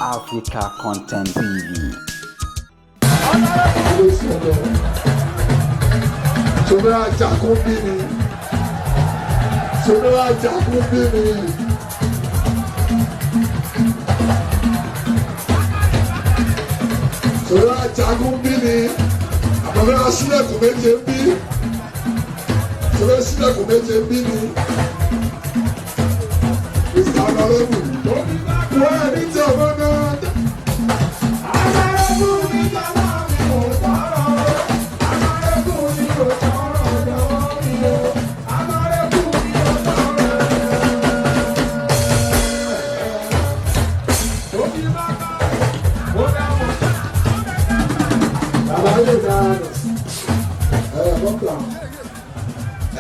Africa Content TV. Sobera Jakubini. Sobera Jakubini. Sobera Jakubini. Àbọ̀bẹ̀rẹ̀ sílẹ̀kùn méje bí. Sobera sílẹ̀kùn méje bí ni. Mr. Honorable. Wọ́n ẹni tí ọmọ náà.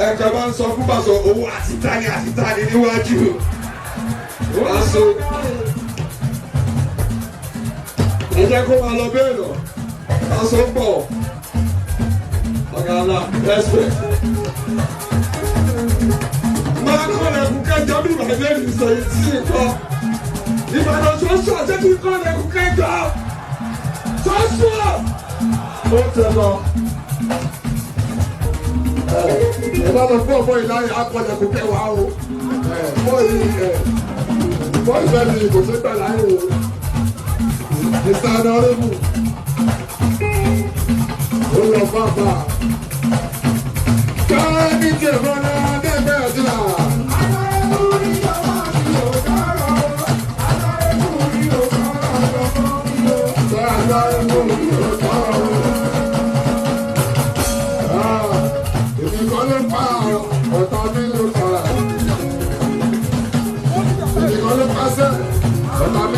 Ẹ̀ka máa ń sọ fún bàṣọ owó àtìtàní níwájú. Bàṣọ. Ẹ jẹ́ kó máa lọ bẹ́ẹ̀ lọ. Bàṣọ pọ̀. Ọ̀gá respect. Máa kọ́ lẹ́kùn kẹjọ bí ìbàdàn ní sọ̀yìn sí ikọ́. Ìbàdàn ṣoṣo ṣé kí n kọ́ lẹ́kùn kẹjọ? Ṣoṣo. Ó tẹ̀ lọ. Ẹ bá lọ fún ọmọ ìlànà akọ̀lẹ̀ kò kẹwàá o. Bọ́ọ̀lù bẹ́ẹ̀ ni kò tó gbà láyé o. Mr. Honorable. Ó lọ bàbà. Káà ní kí ẹ̀fọ́ náà dẹ́gbẹ́ ọ̀dúnrà. Ọ̀nà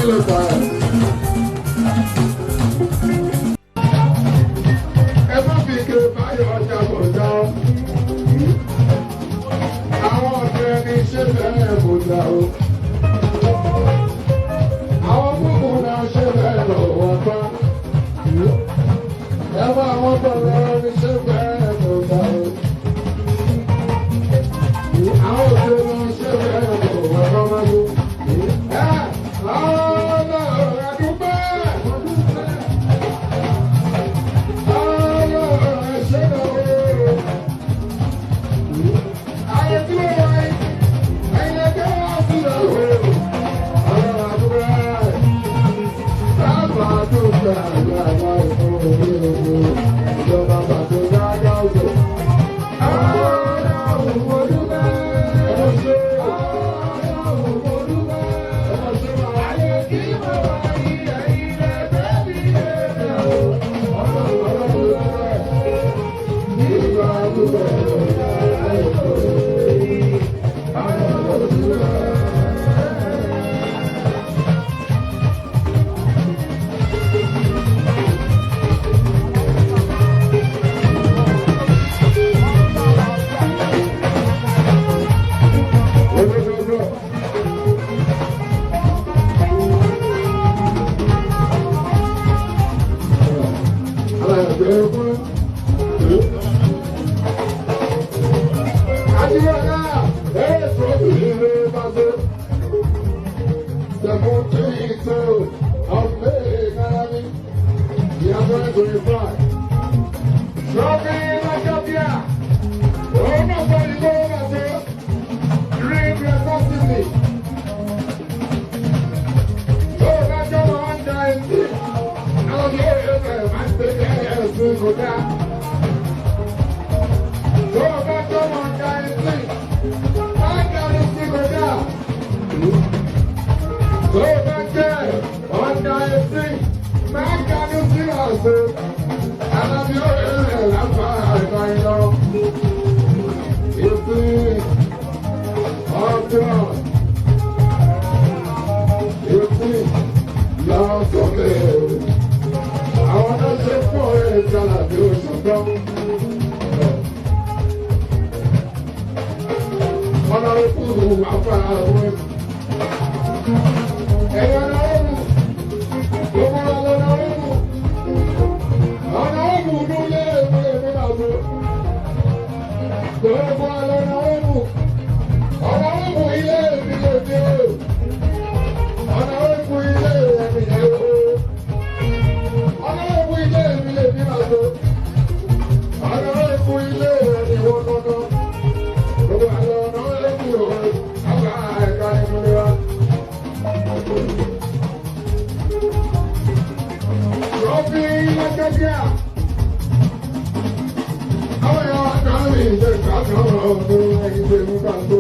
tó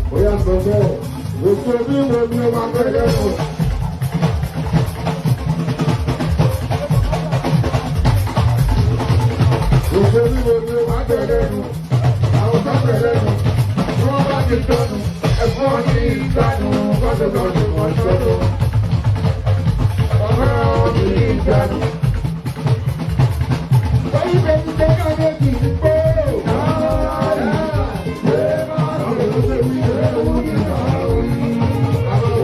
bóyá sọ bẹ́ẹ̀ gbogbo bí wo ni ó máa tẹ̀lé fún. Gbogbo bí wo ni ó máa tẹ̀lé fún. Àwọn tó tẹ̀lé fún. Tí wọ́n bá ti tọ́nu ẹ̀fọ́ ní ìgbàanú kọ́tùkọ́tù kọ́tùkọ́tù.